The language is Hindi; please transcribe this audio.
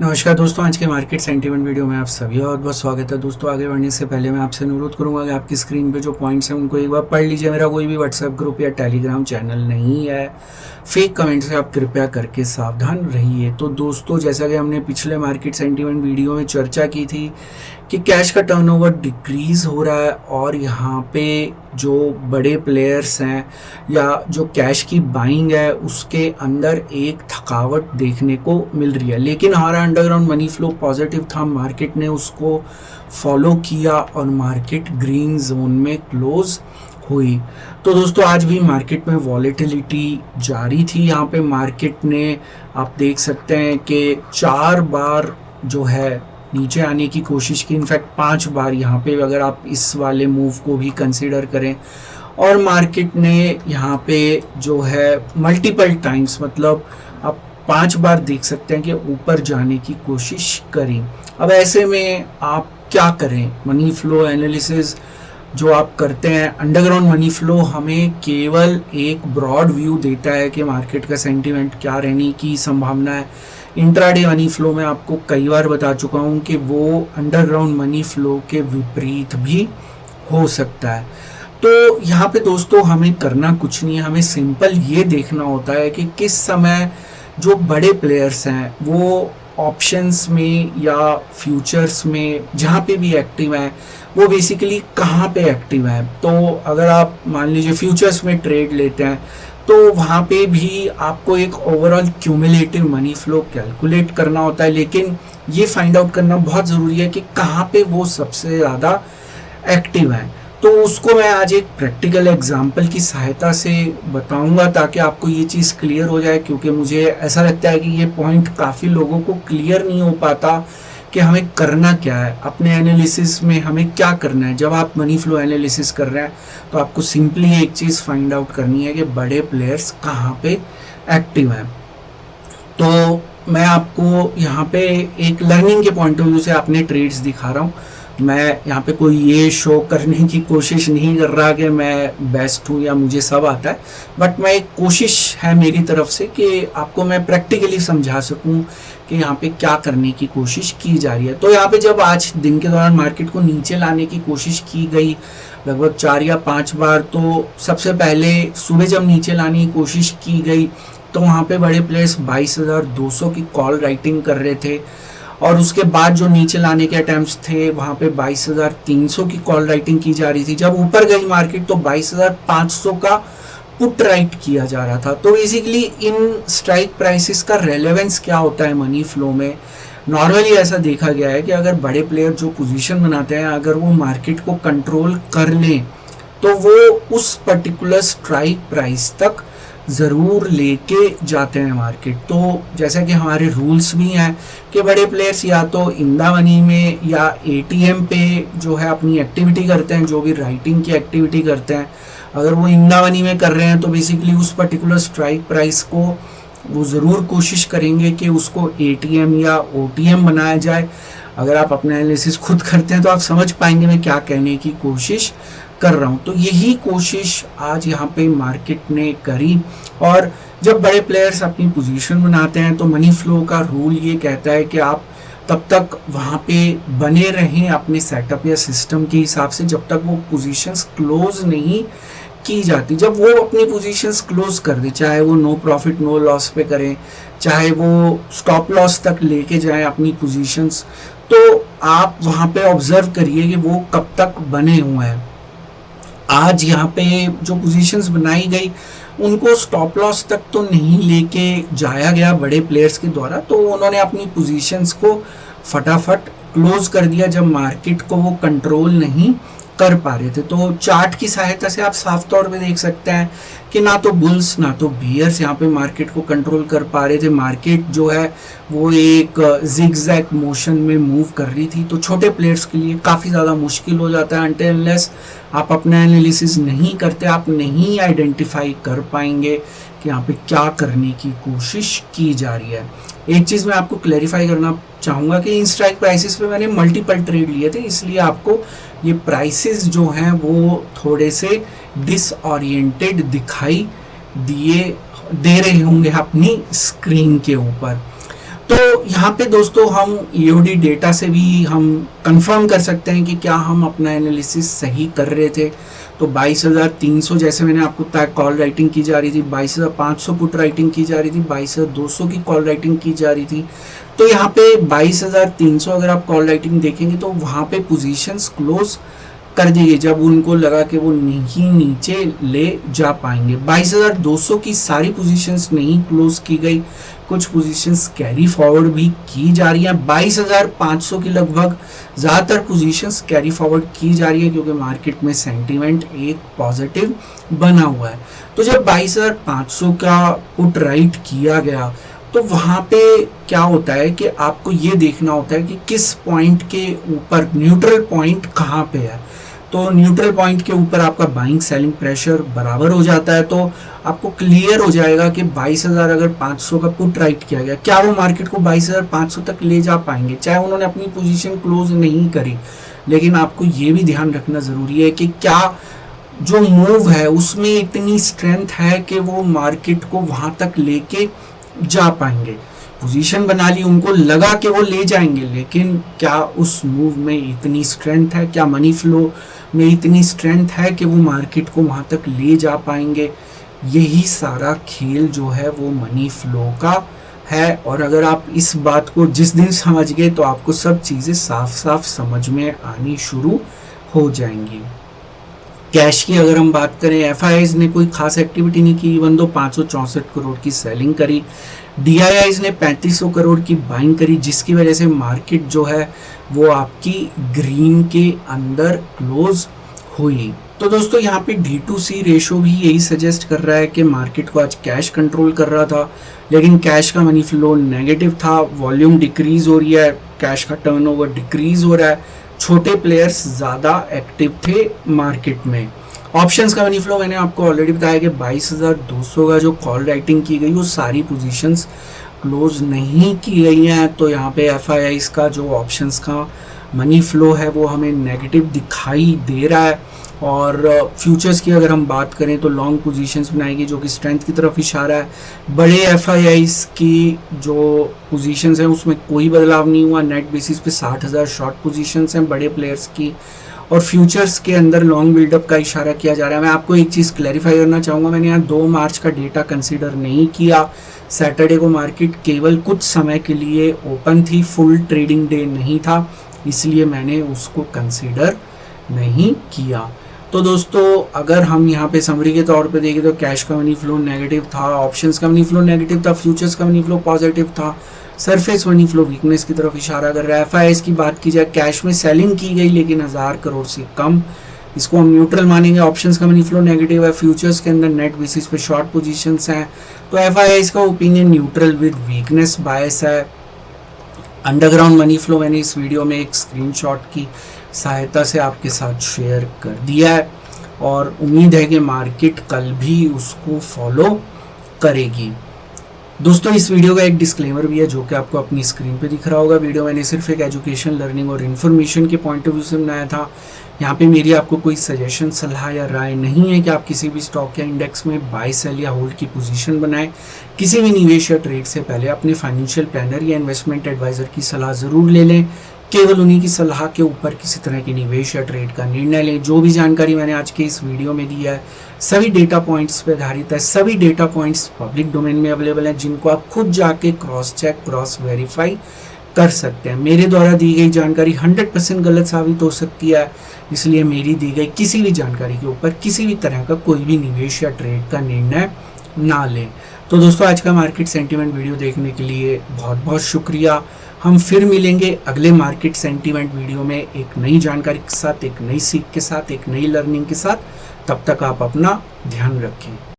नमस्कार दोस्तों, आज के मार्केट सेंटीमेंट वीडियो में आप सभी बहुत बहुत स्वागत है। दोस्तों, आगे बढ़ने से पहले मैं आपसे अनुरोध करूंगा कि आपकी स्क्रीन पे जो पॉइंट्स हैं उनको एक बार पढ़ लीजिए। मेरा कोई भी व्हाट्सएप ग्रुप या टेलीग्राम चैनल नहीं है। फेक कमेंट से आप कृपया करके सावधान रहिए। तो दोस्तों, जैसा कि हमने पिछले मार्केट सेंटीमेंट वीडियो में चर्चा की थी कि कैश का टर्नओवर डिक्रीज़ हो रहा है और यहाँ पे जो बड़े प्लेयर्स हैं या जो कैश की बाइंग है उसके अंदर एक थकावट देखने को मिल रही है। लेकिन हमारा अंडरग्राउंड मनी फ्लो पॉजिटिव था, मार्केट ने उसको फॉलो किया और मार्केट ग्रीन जोन में क्लोज हुई। तो दोस्तों, आज भी मार्केट में वॉलेटिलिटी जारी थी। यहाँ पे मार्केट ने आप देख सकते हैं कि 4 बार जो है नीचे आने की कोशिश की, इनफैक्ट 5 बार यहाँ पे अगर आप इस वाले मूव को भी कंसीडर करें। और मार्केट ने यहाँ पे जो है मल्टीपल टाइम्स, मतलब आप 5 बार देख सकते हैं कि ऊपर जाने की कोशिश करी। अब ऐसे में आप क्या करें? मनी फ्लो एनालिसिस जो आप करते हैं, अंडरग्राउंड मनी फ्लो हमें केवल एक ब्रॉड व्यू देता है कि मार्केट का सेंटीमेंट क्या रहने की संभावना है। इंट्राडे मनी फ्लो में आपको कई बार बता चुका हूँ कि वो अंडरग्राउंड मनी फ्लो के विपरीत भी हो सकता है। तो यहाँ पे दोस्तों हमें करना कुछ नहीं है, हमें सिंपल ये देखना होता है कि किस समय जो बड़े प्लेयर्स हैं वो ऑप्शंस में या फ्यूचर्स में जहाँ पे भी एक्टिव हैं वो बेसिकली कहाँ पे एक्टिव हैं। तो अगर आप मान लीजिए फ्यूचर्स में ट्रेड लेते हैं तो वहाँ पे भी आपको एक overall cumulative money flow calculate करना होता है, लेकिन ये फाइंड आउट करना बहुत ज़रूरी है कि कहाँ पे वो सबसे ज़्यादा एक्टिव हैं। तो उसको मैं आज एक प्रैक्टिकल एग्जांपल की सहायता से बताऊंगा ताकि आपको ये चीज़ क्लियर हो जाए, क्योंकि मुझे ऐसा लगता है कि ये पॉइंट काफ़ी लोगों को क्लियर नहीं हो पाता कि हमें करना क्या है, अपने एनालिसिस में हमें क्या करना है। जब आप मनी फ्लो एनालिसिस कर रहे हैं तो आपको सिंपली एक चीज़ फाइंड आउट करनी है कि बड़े प्लेयर्स कहाँ पे एक्टिव हैं। तो मैं आपको यहाँ पे एक लर्निंग के पॉइंट ऑफ व्यू से अपने ट्रेड्स दिखा रहा हूँ। मैं यहाँ पे कोई ये शो करने की कोशिश नहीं कर रहा कि मैं बेस्ट हूँ या मुझे सब आता है, बट मैं एक कोशिश है मेरी तरफ से कि आपको मैं प्रैक्टिकली समझा सकूँ कि यहाँ पे क्या करने की कोशिश की जा रही है। तो यहाँ पे जब आज दिन के दौरान मार्केट को नीचे लाने की कोशिश की गई लगभग 4 या 5 बार, तो सबसे पहले सुबह जब नीचे लाने की कोशिश की गई तो वहाँ पे बड़े प्लेयर्स 22,200 की कॉल राइटिंग कर रहे थे और उसके बाद जो नीचे लाने के अटेम्प्ट्स थे वहाँ पे 22,300 की कॉल राइटिंग की जा रही थी। जब ऊपर गई मार्केट तो 22,500 का पुट राइट किया जा रहा था। तो बेसिकली इन स्ट्राइक प्राइसेस का रेलेवेंस क्या होता है मनी फ्लो में? नॉर्मली ऐसा देखा गया है कि अगर बड़े प्लेयर जो पोजीशन बनाते हैं अगर वो मार्केट को कंट्रोल कर लें तो वो उस पर्टिकुलर स्ट्राइक प्राइस तक ज़रूर लेके जाते हैं मार्केट। तो जैसा कि हमारे रूल्स भी हैं कि बड़े प्लेयर्स या तो इन द मनी में या एटीएम पे जो है अपनी एक्टिविटी करते हैं, जो भी राइटिंग की एक्टिविटी करते हैं। अगर वो इन द मनी में कर रहे हैं तो बेसिकली उस पर्टिकुलर स्ट्राइक प्राइस को वो ज़रूर कोशिश करेंगे कि उसको एटीएम या ओटीएम बनाया जाए। अगर आप अपना एनालिसिस खुद करते हैं तो आप समझ पाएंगे मैं क्या कहने की कोशिश कर रहा हूँ। तो यही कोशिश आज यहाँ पे मार्केट ने करी। और जब बड़े प्लेयर्स अपनी पोजीशन बनाते हैं तो मनी फ्लो का रूल ये कहता है कि आप तब तक वहाँ पे बने रहें अपने सेटअप या सिस्टम के हिसाब से जब तक वो पोजीशंस क्लोज नहीं की जाती। जब वो अपनी पोजीशंस क्लोज कर दे, चाहे वो नो प्रॉफिट नो लॉस पे करें, चाहे वो स्टॉप लॉस तक लेके जाएं अपनी पोजीशंस, तो आप वहाँ पे ऑब्जर्व करिए कि वो कब तक बने हुए हैं। आज यहाँ पे जो पोजीशंस बनाई गई उनको स्टॉप लॉस तक तो नहीं लेके जाया गया बड़े प्लेयर्स के द्वारा, तो उन्होंने अपनी पोजीशंस को फटाफट क्लोज कर दिया जब मार्केट को वो कंट्रोल नहीं कर पा रहे थे। तो चार्ट की सहायता से आप साफ तौर पे देख सकते हैं कि ना तो बुल्स ना तो बियर्स यहाँ पे मार्केट को कंट्रोल कर पा रहे थे। मार्केट जो है वो एक जिगजैग मोशन में मूव कर रही थी। तो छोटे प्लेयर्स के लिए काफ़ी ज़्यादा मुश्किल हो जाता है अनटिल अनलेस आप अपना एनालिसिस नहीं करते, आप नहीं आइडेंटिफाई कर पाएंगे कि यहाँ पे क्या करने की कोशिश की जा रही है। एक चीज़ मैं आपको क्लैरिफाई करना चाहूँगा कि इन स्ट्राइक प्राइसेस पे मैंने मल्टीपल ट्रेड लिए थे, इसलिए आपको ये प्राइसेस जो हैं वो थोड़े से डिसओरिएंटेड दिखाई दे रहे होंगे अपनी स्क्रीन के ऊपर। तो यहाँ पे दोस्तों हम ईओडी डेटा से भी हम कंफर्म कर सकते हैं कि क्या हम अपना एनालिसिस सही कर रहे थे। तो 22,300 जैसे मैंने आपको बताया कॉल राइटिंग की जा रही थी, 22,500 पुट राइटिंग की जा रही थी, 22,200 की कॉल राइटिंग की जा रही थी। तो यहाँ पे 22,300 अगर आप कॉल राइटिंग देखेंगे तो वहाँ पे पोजीशंस क्लोज कर दिए जब उनको लगा कि वो नहीं नीचे ले जा पाएंगे। 22,200 की सारी पोजीशंस नहीं क्लोज की गई, कुछ पोजीशंस कैरी फॉरवर्ड भी की जा रही हैं। 22,500 की लगभग ज़्यादातर पोजीशंस कैरी फॉरवर्ड की जा रही है क्योंकि मार्केट में सेंटीमेंट एक पॉजिटिव बना हुआ है। तो जब 22,500 का पुट राइट किया गया तो वहाँ पे क्या होता है कि आपको ये देखना होता है कि किस पॉइंट के ऊपर न्यूट्रल पॉइंट कहाँ पे है। तो न्यूट्रल पॉइंट के ऊपर आपका बाइंग सेलिंग प्रेशर बराबर हो जाता है, तो आपको क्लियर हो जाएगा कि 22,500 का पुट राइट किया गया, क्या वो मार्केट को 22,500 तक ले जा पाएंगे, चाहे उन्होंने अपनी पोजीशन क्लोज नहीं करी। लेकिन आपको ये भी ध्यान रखना ज़रूरी है कि क्या जो मूव है उसमें इतनी स्ट्रेंथ है कि वो मार्केट को वहाँ तक लेके जा पाएंगे। पोजीशन बना ली, उनको लगा कि वो ले जाएंगे, लेकिन क्या उस मूव में इतनी स्ट्रेंथ है, क्या मनी फ्लो में इतनी स्ट्रेंथ है कि वो मार्केट को वहाँ तक ले जा पाएंगे। यही सारा खेल जो है वो मनी फ्लो का है। और अगर आप इस बात को जिस दिन समझ गए तो आपको सब चीज़ें साफ साफ समझ में आनी शुरू हो जाएंगी। कैश की अगर हम बात करें, एफआईआईज ने कोई खास एक्टिविटी नहीं की, इवन दो 564 करोड़ की सेलिंग करी। डीआईआईज ने 3500 करोड़ की बाइंग करी, जिसकी वजह से मार्केट जो है वो आपकी ग्रीन के अंदर क्लोज हुई। तो दोस्तों यहाँ पे D2C रेशो भी यही सजेस्ट कर रहा है कि मार्केट को आज कैश कंट्रोल कर रहा था, लेकिन कैश का मनी फ्लो नेगेटिव था, वॉल्यूम डिक्रीज हो रही है, कैश का टर्नओवर डिक्रीज हो रहा है, छोटे प्लेयर्स ज़्यादा एक्टिव थे मार्केट में। ऑप्शंस का मनी फ्लो मैंने आपको ऑलरेडी बताया कि 22,200 का जो कॉल राइटिंग की गई वो सारी पोजीशंस क्लोज नहीं की गई हैं। तो यहाँ पे एफआईआईज का जो ऑप्शंस का मनी फ्लो है वो हमें नेगेटिव दिखाई दे रहा है। और फ्यूचर्स की अगर हम बात करें तो लॉन्ग पोजीशंस बनाएगी जो कि स्ट्रेंथ की तरफ इशारा है। बड़े एफआईआईज की जो पोजीशंस हैं उसमें कोई बदलाव नहीं हुआ, नेट बेसिस पे 60,000 शॉर्ट पोजीशंस हैं बड़े प्लेयर्स की। और फ्यूचर्स के अंदर लॉन्ग बिल्डअप का इशारा किया जा रहा है। मैं आपको एक चीज़ क्लैरिफाई करना चाहूँगा, मैंने यहाँ 2 मार्च का डेटा कंसीडर नहीं किया। सैटरडे को मार्केट केवल कुछ समय के लिए ओपन थी, फुल ट्रेडिंग डे नहीं था, इसलिए मैंने उसको कंसीडर नहीं किया। तो दोस्तों अगर हम यहाँ पे समरी के तौर पे देखें तो कैश का मनी फ्लो नेगेटिव था, ऑप्शंस का मनी फ्लो नेगेटिव था, फ्यूचर्स का मनी फ्लो पॉजिटिव था, सरफेस मनी फ्लो वीकनेस की तरफ इशारा कर रहा है। एफआईआईज की बात की जाए, कैश में सेलिंग की गई लेकिन 1000 करोड़ से कम, इसको हम न्यूट्रल मानेंगे। ऑप्शंस का मनी फ्लो नेगेटिव है, फ्यूचर्स के अंदर नेट बेसिस पे शॉर्ट पोजीशंस हैं। तो एफआईआईज का ओपिनियन न्यूट्रल विद वीकनेस बायस है। अंडरग्राउंड मनी फ्लो मैंने इस वीडियो में एक स्क्रीनशॉट की सहायता से आपके साथ शेयर कर दिया है और उम्मीद है कि मार्केट कल भी उसको फॉलो करेगी। दोस्तों इस वीडियो का एक डिस्क्लेमर भी है जो कि आपको अपनी स्क्रीन पे दिख रहा होगा। वीडियो मैंने सिर्फ एक एजुकेशन, लर्निंग और इन्फॉर्मेशन के पॉइंट ऑफ व्यू से बनाया था। यहाँ पे मेरी आपको कोई सजेशन, सलाह या राय नहीं है कि आप किसी भी स्टॉक या इंडेक्स में बाय, सेल या होल्ड की पोजीशन बनाएं। किसी भी निवेश या ट्रेड से पहले अपने फाइनेंशियल प्लानर या इन्वेस्टमेंट एडवाइजर की सलाह ज़रूर ले लें। केवल उन्हीं की सलाह के ऊपर किसी तरह की निवेश या ट्रेड का निर्णय लें। जो भी जानकारी मैंने आज के इस वीडियो में दी है सभी डेटा पॉइंट्स पर आधारित है। सभी डेटा पॉइंट्स पब्लिक डोमेन में अवेलेबल हैं जिनको आप खुद जाके क्रॉस चेक, क्रॉस वेरीफाई कर सकते हैं। मेरे द्वारा दी गई जानकारी 100% गलत साबित हो सकती है, इसलिए मेरी दी गई किसी भी जानकारी के ऊपर किसी भी तरह का कोई भी निवेश या ट्रेड का निर्णय ना लें। तो दोस्तों आज का मार्केट सेंटीमेंट वीडियो देखने के लिए बहुत बहुत शुक्रिया। हम फिर मिलेंगे अगले मार्केट सेंटीमेंट वीडियो में एक नई जानकारी के साथ, एक नई सीख के साथ, एक नई लर्निंग के साथ। तब तक आप अपना ध्यान रखें।